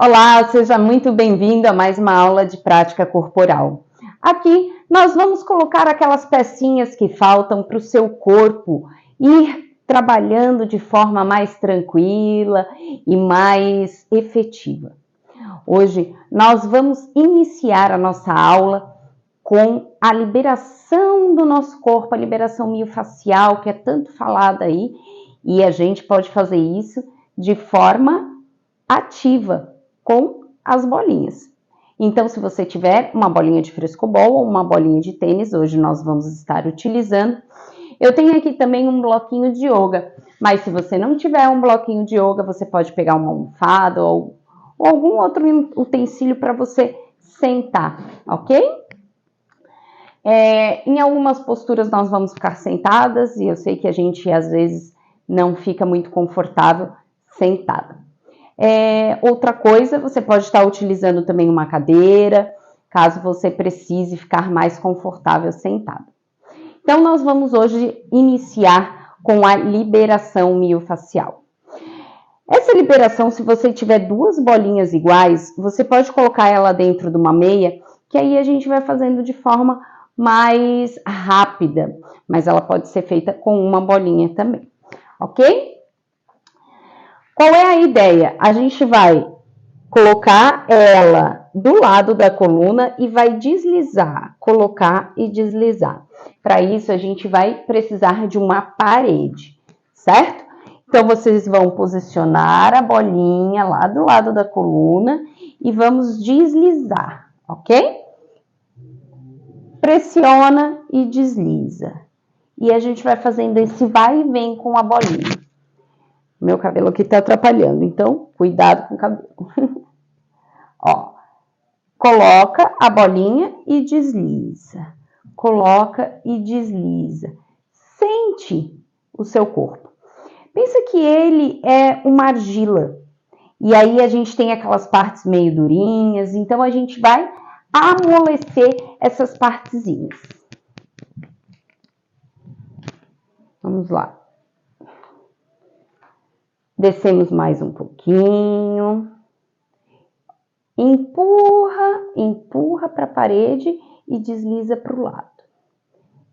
Olá, seja muito bem-vindo a mais uma aula de prática corporal. Aqui nós vamos colocar aquelas pecinhas que faltam para o seu corpo ir trabalhando de forma mais tranquila e mais efetiva. Hoje nós vamos iniciar a nossa aula com a liberação do nosso corpo, a liberação miofascial, que é tanto falada aí, e a gente pode fazer isso de forma ativa, com as bolinhas. Então, se você tiver uma bolinha de frescobol ou uma bolinha de tênis, hoje nós vamos estar utilizando. Eu tenho aqui também um bloquinho de yoga, mas se você não tiver um bloquinho de yoga, você pode pegar uma almofada ou algum outro utensílio para você sentar, ok? Em algumas posturas nós vamos ficar sentadas e eu sei que a gente às vezes não fica muito confortável sentada. Outra coisa, você pode estar utilizando também uma cadeira, caso você precise ficar mais confortável sentado. Então, nós vamos hoje iniciar com a liberação miofascial. Essa liberação, se você tiver duas bolinhas iguais, você pode colocar ela dentro de uma meia, que aí a gente vai fazendo de forma mais rápida, mas ela pode ser feita com uma bolinha também, ok? Qual é a ideia? A gente vai colocar ela do lado da coluna e vai deslizar, colocar e deslizar. Para isso, a gente vai precisar de uma parede, certo? Então, vocês vão posicionar a bolinha lá do lado da coluna e vamos deslizar, ok? Pressiona e desliza. E a gente vai fazendo esse vai e vem com a bolinha. Meu cabelo aqui tá atrapalhando, então cuidado com o cabelo. Ó, coloca a bolinha e desliza. Coloca e desliza. Sente o seu corpo. Pensa que ele é uma argila. E aí a gente tem aquelas partes meio durinhas, então a gente vai amolecer essas partezinhas. Vamos lá. Descemos mais um pouquinho. Empurra para a parede e desliza para o lado.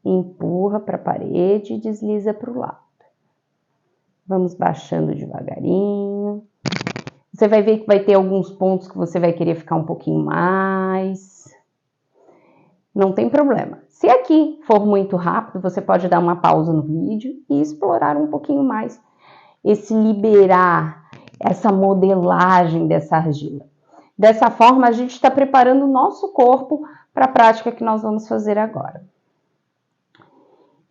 Empurra para a parede e desliza para o lado. Vamos baixando devagarinho. Você vai ver que vai ter alguns pontos que você vai querer ficar um pouquinho mais. Não tem problema. Se aqui for muito rápido, você pode dar uma pausa no vídeo e explorar um pouquinho mais esse liberar, essa modelagem dessa argila. Dessa forma, a gente está preparando o nosso corpo para a prática que nós vamos fazer agora.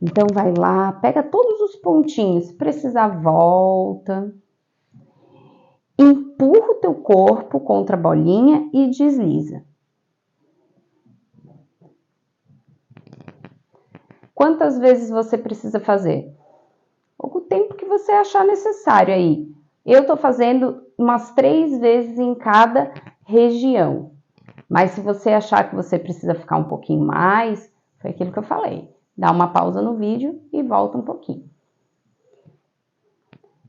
Então, vai lá, pega todos os pontinhos, se precisar, volta. Empurra o teu corpo contra a bolinha e desliza. Quantas vezes você precisa fazer? O tempo que você achar necessário aí. Eu tô fazendo umas 3 vezes em cada região. Mas se você achar que você precisa ficar um pouquinho mais, foi aquilo que eu falei. Dá uma pausa no vídeo e volta um pouquinho.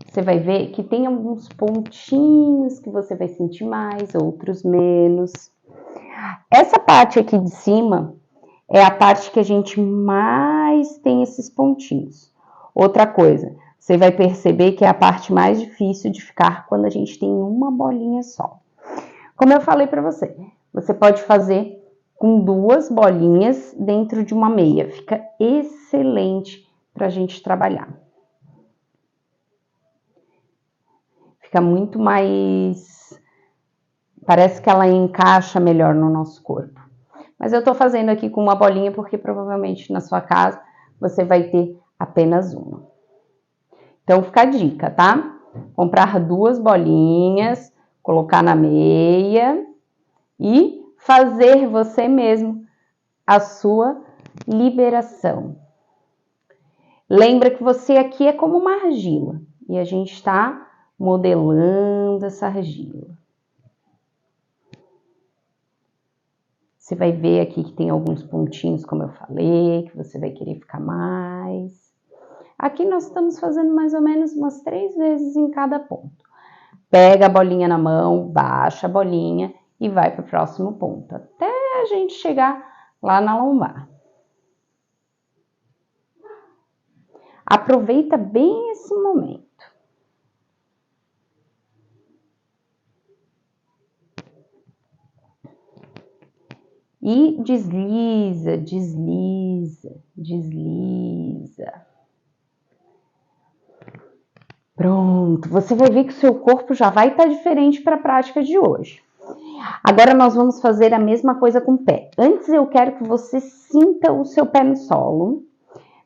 Você vai ver que tem alguns pontinhos que você vai sentir mais, outros menos. Essa parte aqui de cima é a parte que a gente mais tem esses pontinhos. Outra coisa, você vai perceber que é a parte mais difícil de ficar quando a gente tem uma bolinha só. Como eu falei para você, você pode fazer com 2 bolinhas dentro de uma meia. Fica excelente para a gente trabalhar. Fica muito mais... Parece que ela encaixa melhor no nosso corpo. Mas eu tô fazendo aqui com uma bolinha porque provavelmente na sua casa você vai ter apenas uma. Então, fica a dica, tá? Comprar 2 bolinhas, colocar na meia e fazer você mesmo a sua liberação. Lembra que você aqui é como uma argila e a gente está modelando essa argila. Você vai ver aqui que tem alguns pontinhos, como eu falei, que você vai querer ficar mais. Aqui nós estamos fazendo mais ou menos umas 3 vezes em cada ponto. Pega a bolinha na mão, baixa a bolinha e vai para o próximo ponto, até a gente chegar lá na lombar. Aproveita bem esse momento. E desliza, desliza, desliza. Pronto, você vai ver que o seu corpo já vai estar diferente para a prática de hoje. Agora nós vamos fazer a mesma coisa com o pé. Antes eu quero que você sinta o seu pé no solo,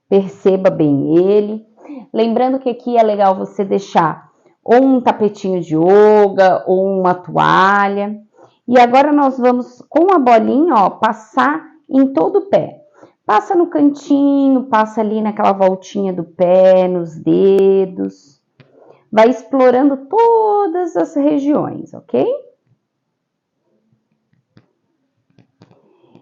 perceba bem ele. Lembrando que aqui é legal você deixar ou um tapetinho de yoga ou uma toalha. E agora nós vamos, com a bolinha, ó, passar em todo o pé. Passa no cantinho, passa ali naquela voltinha do pé, nos dedos. Vai explorando todas as regiões, ok?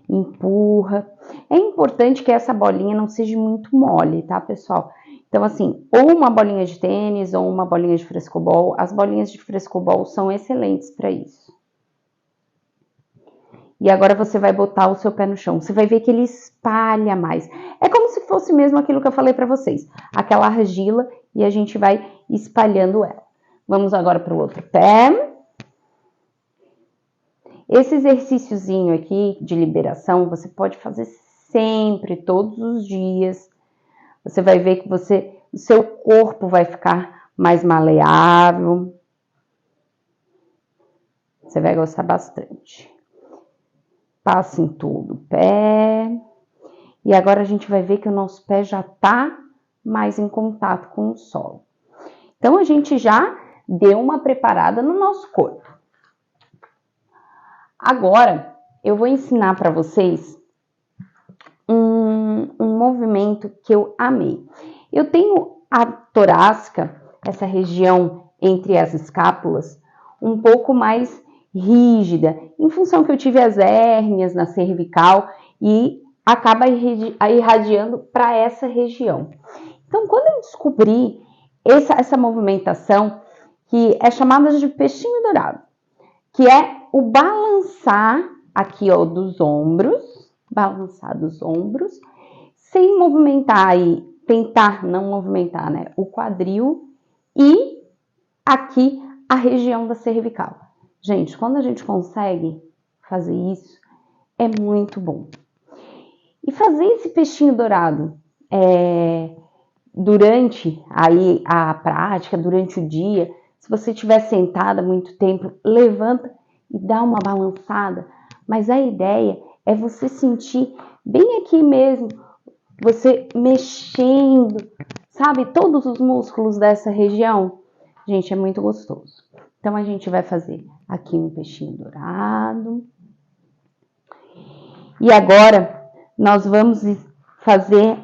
Empurra. É importante que essa bolinha não seja muito mole, tá, pessoal? Então, assim, ou uma bolinha de tênis ou uma bolinha de frescobol. As bolinhas de frescobol são excelentes para isso. E agora você vai botar o seu pé no chão. Você vai ver que ele espalha mais. É como se fosse mesmo aquilo que eu falei para vocês. Aquela argila e a gente vai espalhando ela. Vamos agora para o outro pé. Esse exercíciozinho aqui de liberação, você pode fazer sempre, todos os dias. Você vai ver que o seu corpo vai ficar mais maleável. Você vai gostar bastante. Passa em todo o pé. E agora a gente vai ver que o nosso pé já tá mais em contato com o solo. Então, a gente já deu uma preparada no nosso corpo. Agora, eu vou ensinar para vocês um movimento que eu amei. Eu tenho a torácica, essa região entre as escápulas, um pouco mais rígida, em função que eu tive as hérnias na cervical e acaba irradiando para essa região. Então, quando eu descobri essa movimentação, que é chamada de peixinho dourado, que é o balançar aqui, ó, dos ombros, balançar dos ombros, sem movimentar aí, tentar não movimentar, né, o quadril e aqui a região da cervical. Gente, quando a gente consegue fazer isso, é muito bom. E fazer esse peixinho dourado durante aí a prática, durante o dia, se você estiver sentada muito tempo, levanta e dá uma balançada. Mas a ideia é você sentir bem aqui mesmo, você mexendo, sabe, todos os músculos dessa região. Gente, é muito gostoso. Então, a gente vai fazer aqui um peixinho dourado. E agora, nós vamos fazer,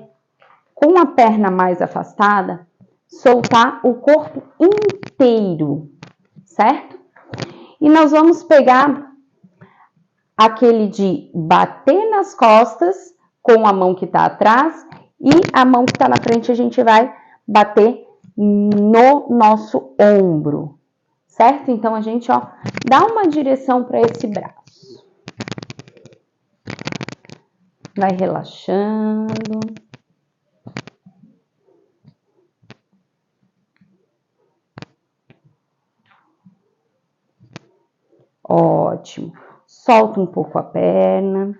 com a perna mais afastada, soltar o corpo inteiro, certo? E nós vamos pegar aquele de bater nas costas com a mão que tá atrás e a mão que tá na frente a gente vai bater no nosso ombro, certo? Então, a gente, ó, dá uma direção para esse braço. Vai relaxando. Ótimo. Solta um pouco a perna.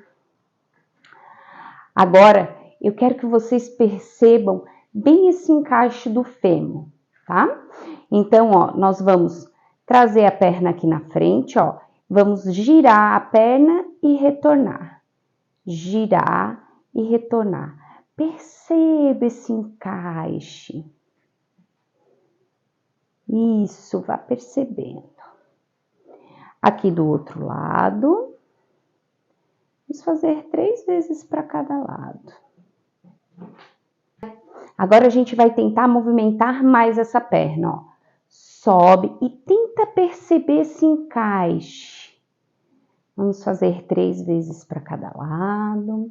Agora, eu quero que vocês percebam bem esse encaixe do fêmur, tá? Então, ó, nós vamos trazer a perna aqui na frente, ó. Vamos girar a perna e retornar. Girar e retornar. Perceba esse encaixe. Isso, vá percebendo. Aqui do outro lado. Vamos fazer 3 vezes para cada lado. Agora a gente vai tentar movimentar mais essa perna, ó. Sobe e tenta perceber esse encaixe. Vamos fazer 3 vezes para cada lado.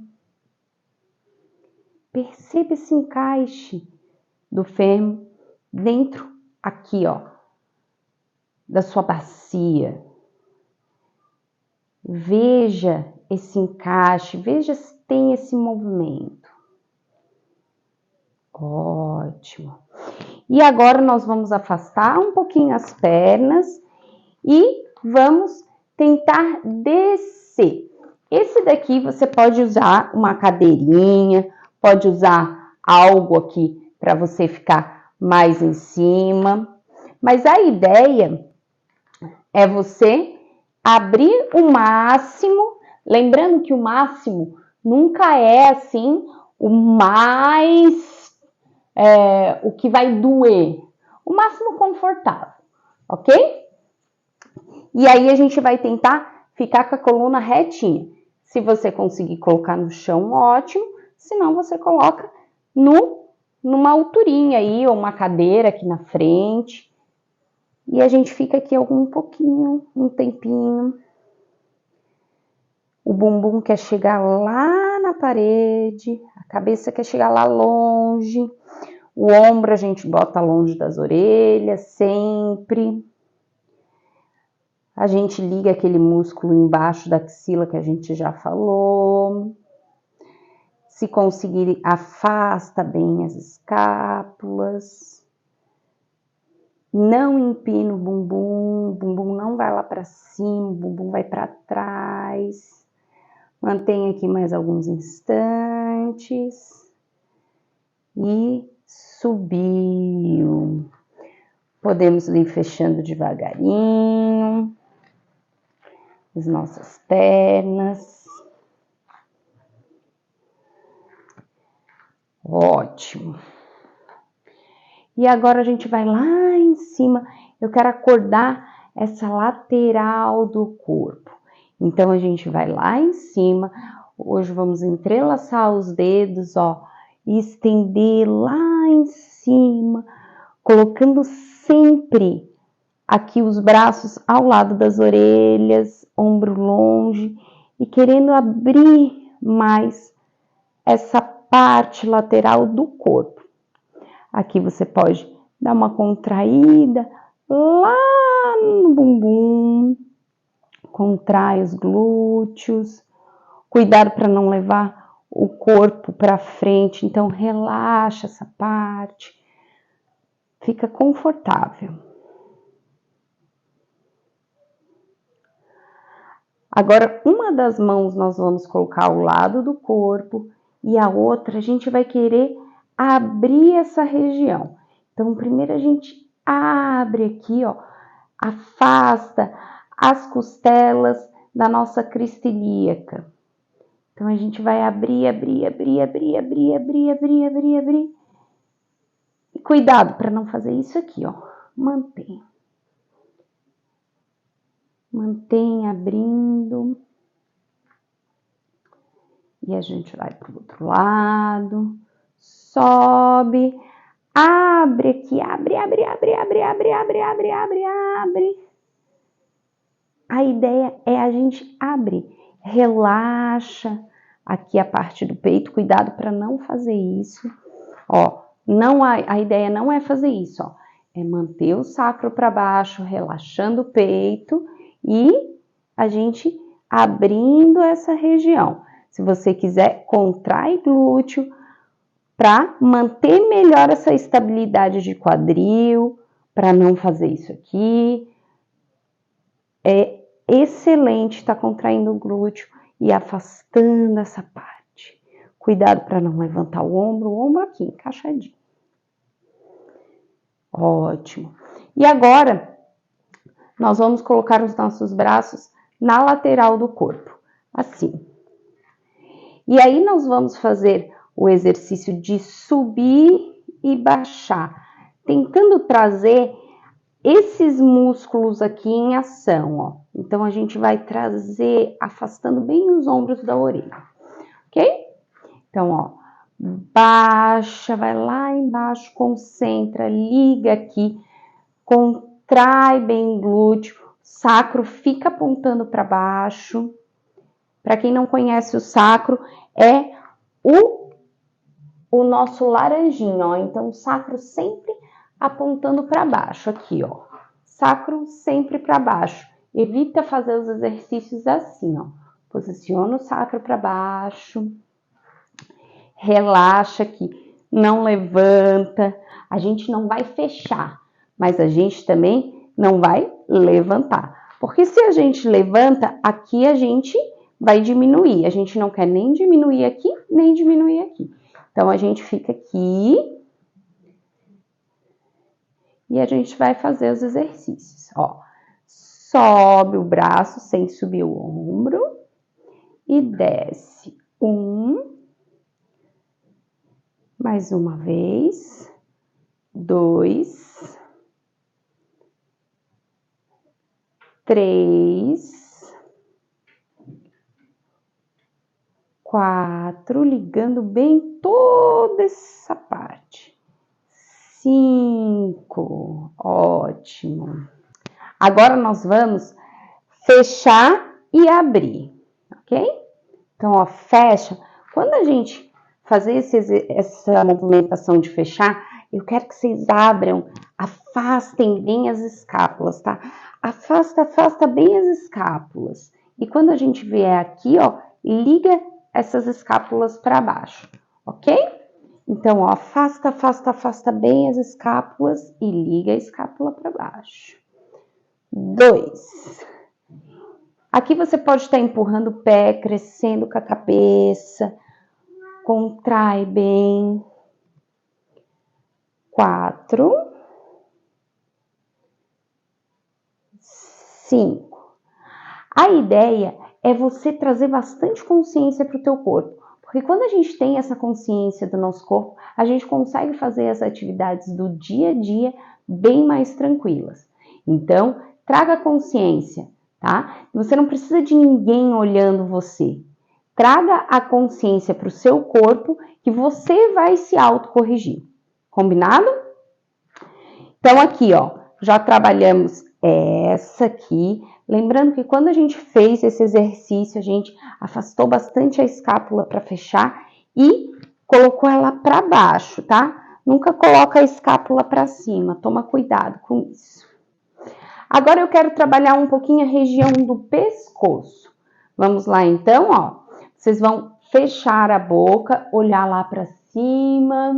Perceba esse encaixe do fêmur dentro aqui, ó, da sua bacia. Veja esse encaixe, veja se tem esse movimento. Ótimo. E agora nós vamos afastar um pouquinho as pernas e vamos tentar descer. Esse daqui você pode usar uma cadeirinha, pode usar algo aqui para você ficar mais em cima. Mas a ideia é você abrir o máximo, lembrando que o máximo nunca é assim o mais, o que vai doer, o máximo confortável, ok? E aí a gente vai tentar ficar com a coluna retinha. Se você conseguir colocar no chão, ótimo, senão você coloca numa alturinha aí, ou uma cadeira aqui na frente. E a gente fica aqui um pouquinho, um tempinho. O bumbum quer chegar lá na parede, a cabeça quer chegar lá longe. O ombro a gente bota longe das orelhas, sempre. A gente liga aquele músculo embaixo da axila que a gente já falou. Se conseguir, afasta bem as escápulas. Não empina o bumbum não vai lá para cima, o bumbum vai para trás. Mantenha aqui mais alguns instantes. E subiu. Podemos ir fechando devagarinho as nossas pernas. Ótimo. E agora a gente vai lá em cima. Eu quero acordar essa lateral do corpo. Então a gente vai lá em cima. Hoje vamos entrelaçar os dedos, ó, e estender lá em cima, colocando sempre aqui os braços ao lado das orelhas, ombro longe, e querendo abrir mais essa parte lateral do corpo. Aqui você pode dar uma contraída lá no bumbum, contrai os glúteos, cuidado para não levar o corpo para frente, então relaxa essa parte, fica confortável. Agora, uma das mãos nós vamos colocar ao lado do corpo e a outra a gente vai querer abrir essa região. Então, primeiro a gente abre aqui, ó, afasta as costelas da nossa crista ilíaca. Então, a gente vai abrir. E cuidado para não fazer isso aqui, ó. Mantém abrindo. E a gente vai pro outro lado. Sobe. Abre aqui, abre. A ideia é a gente abrir. Relaxa aqui a parte do peito. Cuidado para não fazer isso. Ó, a ideia não é fazer isso, ó. É manter o sacro para baixo, relaxando o peito e a gente abrindo essa região. Se você quiser, contrai glúteo para manter melhor essa estabilidade de quadril, para não fazer isso aqui. É excelente estar contraindo o glúteo e afastando essa parte. Cuidado para não levantar o ombro aqui, encaixadinho. Ótimo. E agora, nós vamos colocar os nossos braços na lateral do corpo, assim. E aí, nós vamos fazer o exercício de subir e baixar, tentando trazer esses músculos aqui em ação, ó. Então, a gente vai trazer, afastando bem os ombros da orelha, ok? Então, ó, baixa, vai lá embaixo, concentra, liga aqui, contrai bem o glúteo, sacro fica apontando para baixo. Para quem não conhece o sacro, é o nosso laranjinho, ó. Então, o sacro sempre apontando para baixo, aqui, ó. sacro sempre para baixo. Evita fazer os exercícios assim, ó. Posiciona o sacro para baixo. Relaxa aqui. Não levanta. A gente não vai fechar, mas a gente também não vai levantar. Porque se a gente levanta, aqui a gente vai diminuir. A gente não quer nem diminuir aqui, nem diminuir aqui. Então, a gente fica aqui e a gente vai fazer os exercícios. Ó, sobe o braço sem subir o ombro e desce. Mais uma vez. 2. 3. 4, ligando bem toda essa parte. 5, ótimo. Agora nós vamos fechar e abrir, ok? Então, ó, fecha. Quando a gente fazer essa movimentação de fechar, eu quero que vocês abram, afastem bem as escápulas, tá? Afasta bem as escápulas. E quando a gente vier aqui, ó, liga essas escápulas para baixo, ok? Então, ó, afasta bem as escápulas e liga a escápula para baixo. 2. Aqui você pode estar empurrando o pé, crescendo com a cabeça. Contrai bem. 4. 5. A ideia é você trazer bastante consciência para o teu corpo. Porque quando a gente tem essa consciência do nosso corpo, a gente consegue fazer as atividades do dia a dia bem mais tranquilas. Então, traga consciência, tá? Você não precisa de ninguém olhando você. Traga a consciência para o seu corpo que você vai se autocorrigir. Combinado? Então, aqui, ó, já trabalhamos essa aqui. Lembrando que quando a gente fez esse exercício, a gente afastou bastante a escápula para fechar e colocou ela para baixo, tá? Nunca coloca a escápula para cima, toma cuidado com isso. Agora eu quero trabalhar um pouquinho a região do pescoço. Vamos lá então, ó. Vocês vão fechar a boca, olhar lá para cima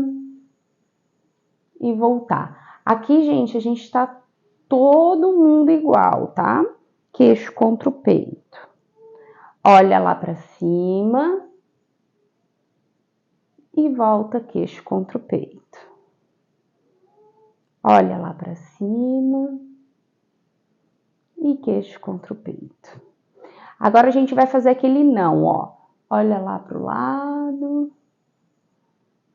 e voltar. Aqui, gente, a gente tá todo mundo igual, tá? Queixo contra o peito. Olha lá para cima e volta queixo contra o peito. Olha lá para cima e queixo contra o peito. Agora a gente vai fazer aquele não, ó. Olha lá para o lado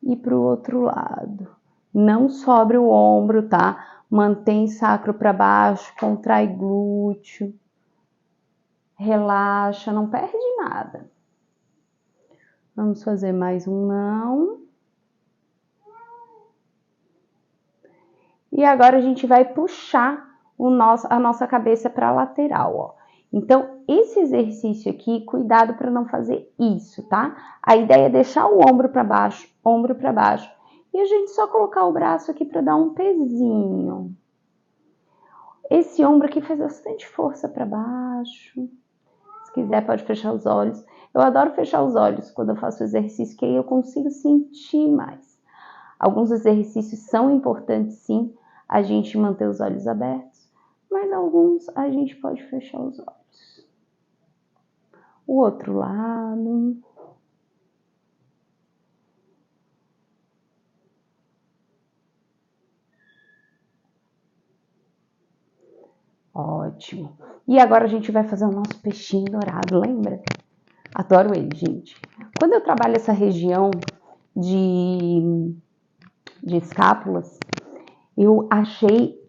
e para o outro lado. Não sobre o ombro, tá? Mantém sacro para baixo, contrai glúteo. Relaxa, não perde nada. Vamos fazer mais um não. E agora a gente vai puxar a nossa cabeça para a lateral, ó. Então, esse exercício aqui, cuidado para não fazer isso, tá? A ideia é deixar o ombro para baixo. E a gente só colocar o braço aqui para dar um pezinho. Esse ombro aqui faz bastante força para baixo. Se quiser, pode fechar os olhos. Eu adoro fechar os olhos quando eu faço o exercício, que aí eu consigo sentir mais. Alguns exercícios são importantes, sim, a gente manter os olhos abertos, mas alguns a gente pode fechar os olhos. O outro lado. Ótimo. E agora a gente vai fazer o nosso peixinho dourado, lembra? Adoro ele, gente. Quando eu trabalho essa região de escápulas, eu achei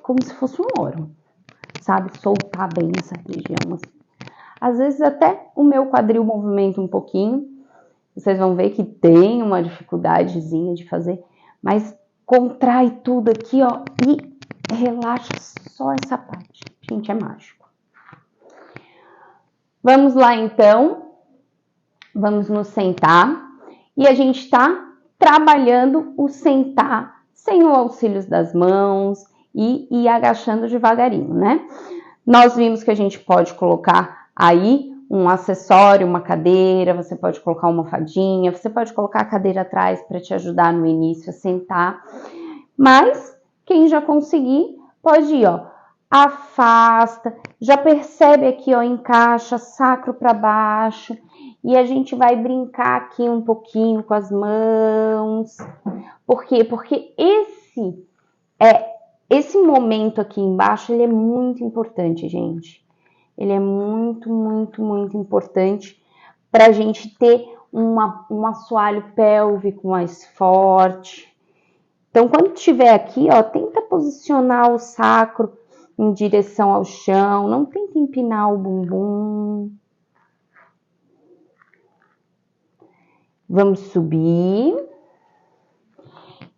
como se fosse um ouro, sabe? Soltar bem essa região. Assim. Às vezes até o meu quadril movimenta um pouquinho. Vocês vão ver que tem uma dificuldadezinha de fazer, mas contrai tudo aqui, ó, e relaxa só essa parte. Gente, é mágico. Vamos lá, então. Vamos nos sentar. E a gente tá trabalhando o sentar sem o auxílio das mãos e ir agachando devagarinho, né? Nós vimos que a gente pode colocar aí um acessório, uma cadeira, você pode colocar uma almofadinha, você pode colocar a cadeira atrás para te ajudar no início a sentar. Mas quem já conseguir, pode ir, ó, afasta, já percebe aqui, ó, encaixa sacro para baixo e a gente vai brincar aqui um pouquinho com as mãos. Por quê? Porque esse momento aqui embaixo, ele é muito importante, gente. Ele é muito, muito, muito importante para a gente ter um assoalho pélvico mais forte. Então, quando estiver aqui, ó, tenta posicionar o sacro em direção ao chão, não tenta empinar o bumbum. Vamos subir.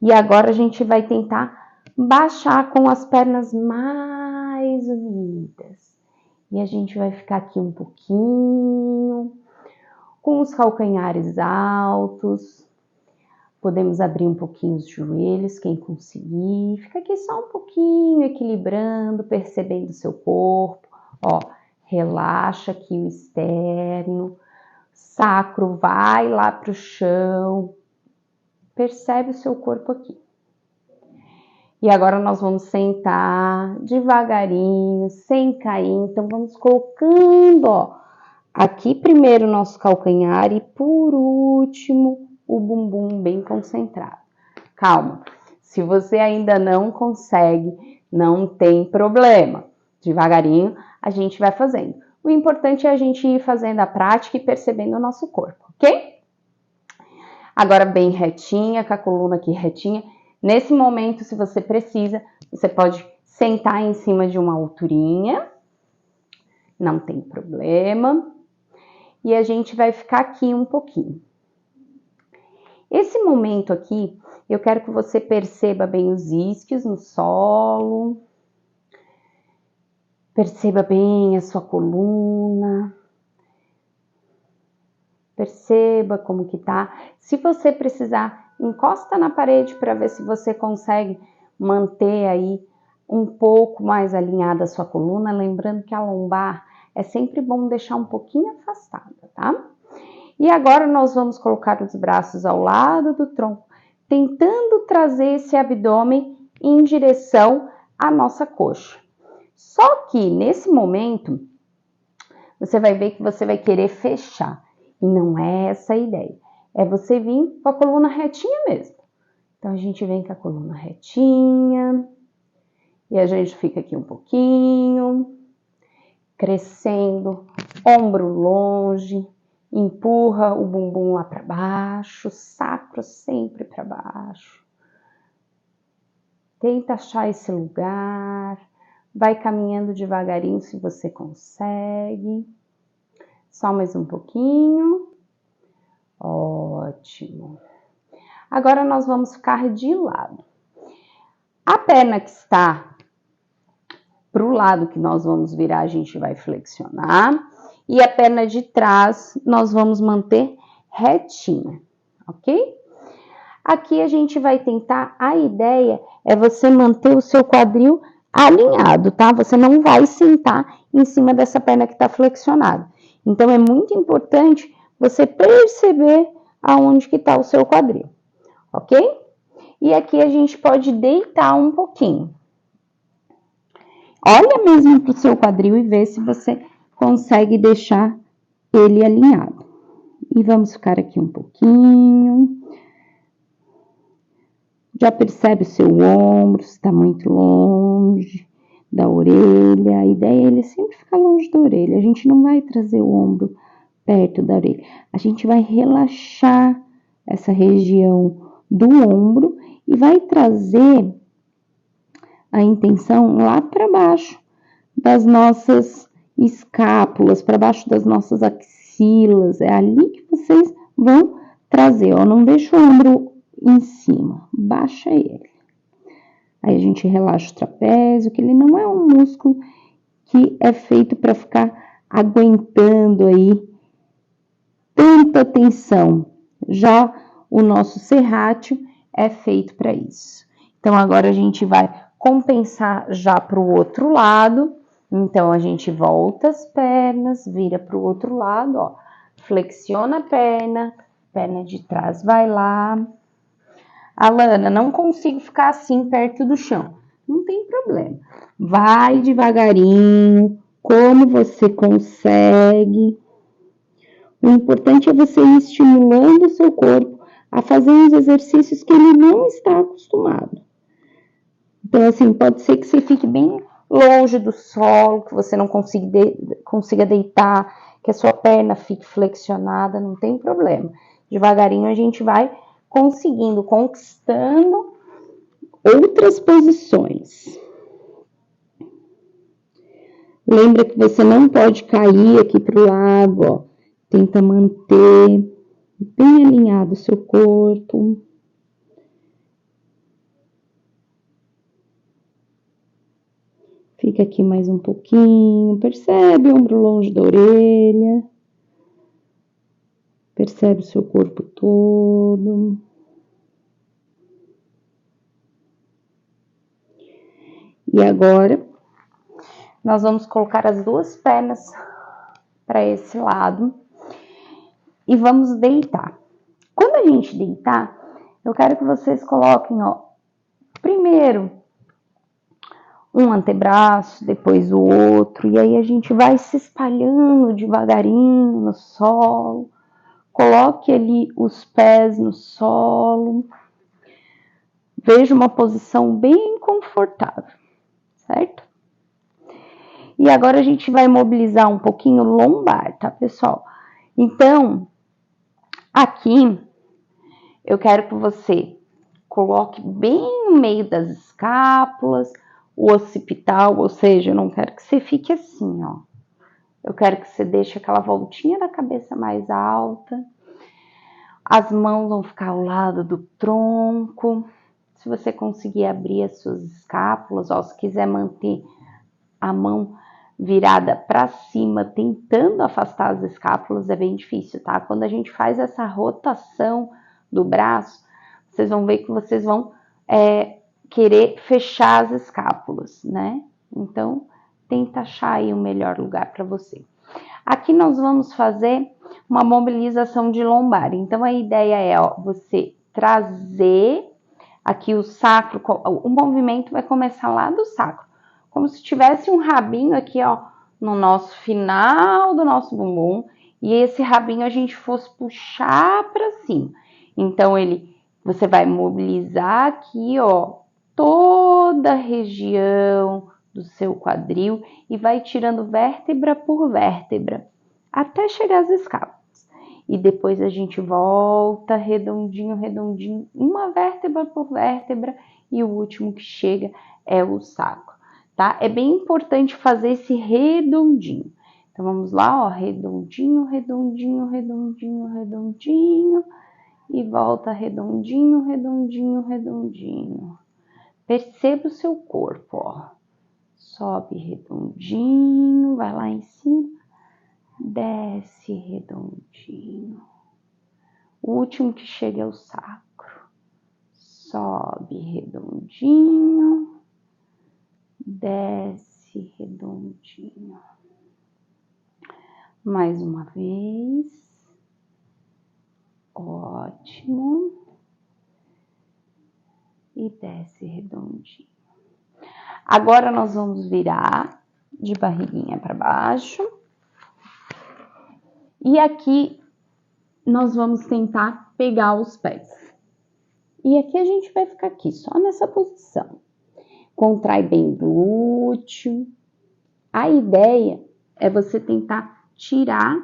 E agora a gente vai tentar baixar com as pernas mais unidas. E a gente vai ficar aqui um pouquinho, com os calcanhares altos. Podemos abrir um pouquinho os joelhos, quem conseguir. Fica aqui só um pouquinho, equilibrando, percebendo o seu corpo. Ó, relaxa aqui o externo. Sacro vai lá para o chão. Percebe o seu corpo aqui. E agora nós vamos sentar devagarinho, sem cair. Então, vamos colocando, ó, aqui primeiro o nosso calcanhar e por último o bumbum bem concentrado. Calma, se você ainda não consegue, não tem problema. Devagarinho a gente vai fazendo. O importante é a gente ir fazendo a prática e percebendo o nosso corpo, ok? Agora bem retinha, com a coluna aqui retinha. Nesse momento, se você precisa, você pode sentar em cima de uma alturinha. Não tem problema. E a gente vai ficar aqui um pouquinho. Esse momento aqui, eu quero que você perceba bem os isquios no solo. Perceba bem a sua coluna. Perceba como que tá. Se você precisar, encosta na parede para ver se você consegue manter aí um pouco mais alinhada a sua coluna. Lembrando que a lombar é sempre bom deixar um pouquinho afastada, tá? E agora nós vamos colocar os braços ao lado do tronco, tentando trazer esse abdômen em direção à nossa coxa. Só que nesse momento, você vai ver que você vai querer fechar. E não é essa a ideia. É você vir com a coluna retinha mesmo. Então, a gente vem com a coluna retinha. E a gente fica aqui um pouquinho. Crescendo. Ombro longe. Empurra o bumbum lá para baixo. Sacro sempre para baixo. Tenta achar esse lugar. Vai caminhando devagarinho se você consegue. Só mais um pouquinho. Ótimo. Agora nós vamos ficar de lado. A perna que está para o lado que nós vamos virar, a gente vai flexionar. E a perna de trás, nós vamos manter retinha, ok? Aqui a gente vai tentar, a ideia é você manter o seu quadril alinhado, tá? Você não vai sentar em cima dessa perna que está flexionada. Então, é muito importante você perceber aonde que está o seu quadril, ok? E aqui a gente pode deitar um pouquinho. Olha mesmo para o seu quadril e vê se você consegue deixar ele alinhado. E vamos ficar aqui um pouquinho. Já percebe o seu ombro, se está muito longe da orelha. A ideia é ele sempre ficar longe da orelha. A gente não vai trazer o ombro perto da orelha. A gente vai relaxar essa região do ombro e vai trazer a intenção lá para baixo das nossas escápulas, para baixo das nossas axilas. É ali que vocês vão trazer, ó. Não deixa o ombro em cima, baixa ele. Aí a gente relaxa o trapézio, que ele não é um músculo que é feito para ficar aguentando aí tanta tensão. Já o nosso serrátil é feito para isso. Então agora a gente vai compensar já para o outro lado. Então, a gente volta as pernas, vira para o outro lado, ó. Flexiona a perna de trás vai lá. Alana, não consigo ficar assim perto do chão. Não tem problema. Vai devagarinho, como você consegue. O importante é você ir estimulando o seu corpo a fazer os exercícios que ele não está acostumado. Então, assim, pode ser que você fique bem longe do solo, que você não consiga deitar, que a sua perna fique flexionada, não tem problema. Devagarinho a gente vai conseguindo, conquistando outras posições. Lembra que você não pode cair aqui para o lado, ó. Tenta manter bem alinhado o seu corpo. Fica aqui mais um pouquinho. Percebe o ombro longe da orelha. Percebe o seu corpo todo. E agora, nós vamos colocar as duas pernas para esse lado e vamos deitar. Quando a gente deitar, eu quero que vocês coloquem, ó, primeiro um antebraço, depois o outro, e aí a gente vai se espalhando devagarinho no solo. Coloque ali os pés no solo. Veja uma posição bem confortável, certo? E agora a gente vai mobilizar um pouquinho o lombar, tá, pessoal? Então, aqui, eu quero que você coloque bem no meio das escápulas, o occipital, ou seja, eu não quero que você fique assim, ó. Eu quero que você deixe aquela voltinha da cabeça mais alta. As mãos vão ficar ao lado do tronco. Se você conseguir abrir as suas escápulas, ó, se quiser manter a mão virada para cima, tentando afastar as escápulas, é bem difícil, tá? Quando a gente faz essa rotação do braço, vocês vão ver que vocês vão querer fechar as escápulas, né? Então, tenta achar aí o melhor lugar para você. Aqui nós vamos fazer uma mobilização de lombar. Então, a ideia é, ó, você trazer aqui o sacro, o movimento vai começar lá do sacro, como se tivesse um rabinho aqui, ó, no nosso final do nosso bumbum, e esse rabinho a gente fosse puxar para cima. Então, você vai mobilizar aqui, ó, toda a região do seu quadril e vai tirando vértebra por vértebra até chegar às escápulas. E depois a gente volta redondinho, redondinho, uma vértebra por vértebra, e o último que chega é o sacro, tá? É bem importante fazer esse redondinho. Então vamos lá, ó, redondinho, redondinho, redondinho, redondinho, e volta redondinho, redondinho, redondinho. Perceba o seu corpo, ó. Sobe redondinho, vai lá em cima, desce redondinho. O último que chega é o sacro. Sobe redondinho, desce redondinho. Mais uma vez. Ótimo. E desce redondinho. Agora nós vamos virar de barriguinha para baixo. E aqui nós vamos tentar pegar os pés. E aqui a gente vai ficar aqui, só nessa posição. Contrai bem o glúteo. A ideia é você tentar tirar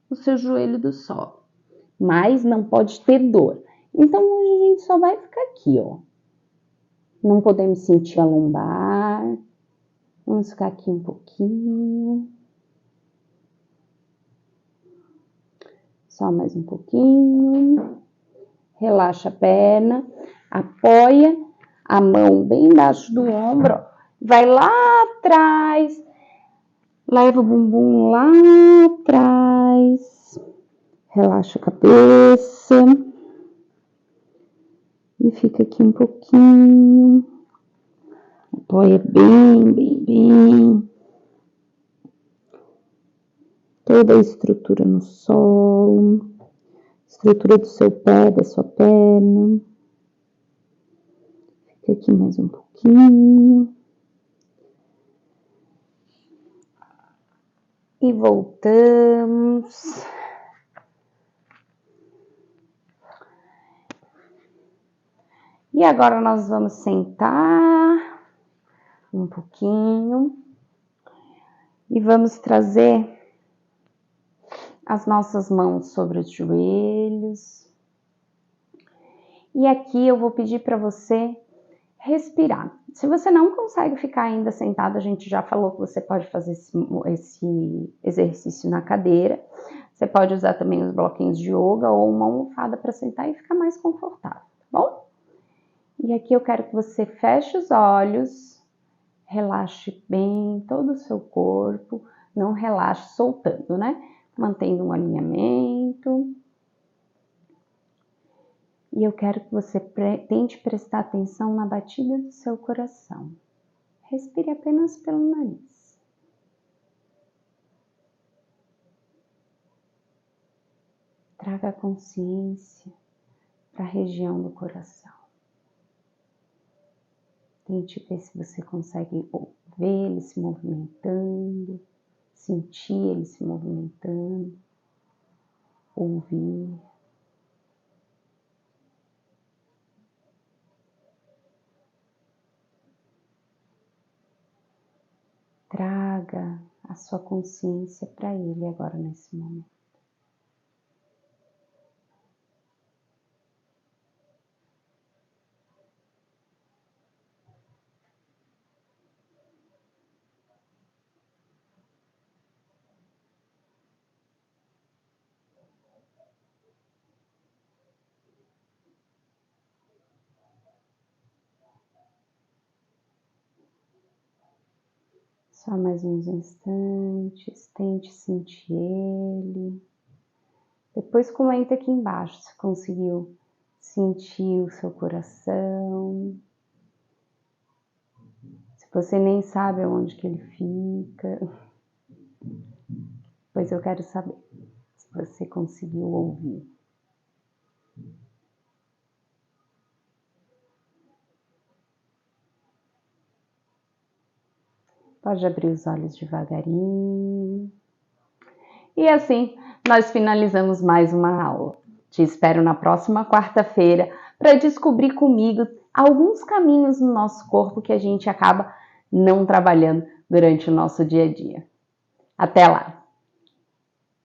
o seu joelho do solo, mas não pode ter dor. Então, hoje a gente só vai ficar aqui, ó. Não podemos sentir a lombar. Vamos ficar aqui um pouquinho. Só mais um pouquinho. Relaxa a perna. Apoia a mão bem embaixo do ombro. Ó. Vai lá atrás. Leva o bumbum lá atrás. Relaxa a cabeça. E fica aqui um pouquinho. Apoia bem toda a estrutura no solo, estrutura do seu pé, da sua perna. Fica aqui mais um pouquinho. E voltamos. E agora nós vamos sentar um pouquinho e vamos trazer as nossas mãos sobre os joelhos. E aqui eu vou pedir para você respirar. Se você não consegue ficar ainda sentado, a gente já falou que você pode fazer esse exercício na cadeira. Você pode usar também os bloquinhos de yoga ou uma almofada para sentar e ficar mais confortável, tá bom? E aqui eu quero que você feche os olhos, relaxe bem todo o seu corpo, não relaxe soltando, né? Mantendo um alinhamento. E eu quero que você tente prestar atenção na batida do seu coração. Respire apenas pelo nariz. Traga a consciência para a região do coração. Tente ver se você consegue ver ele se movimentando, sentir ele se movimentando, ouvir. Traga a sua consciência para ele agora nesse momento. Só mais uns instantes, tente sentir ele. Depois comenta aqui embaixo se conseguiu sentir o seu coração. Se você nem sabe onde que ele fica, pois eu quero saber se você conseguiu ouvir. Pode abrir os olhos devagarinho. E assim, nós finalizamos mais uma aula. Te espero na próxima quarta-feira para descobrir comigo alguns caminhos no nosso corpo que a gente acaba não trabalhando durante o nosso dia a dia. Até lá!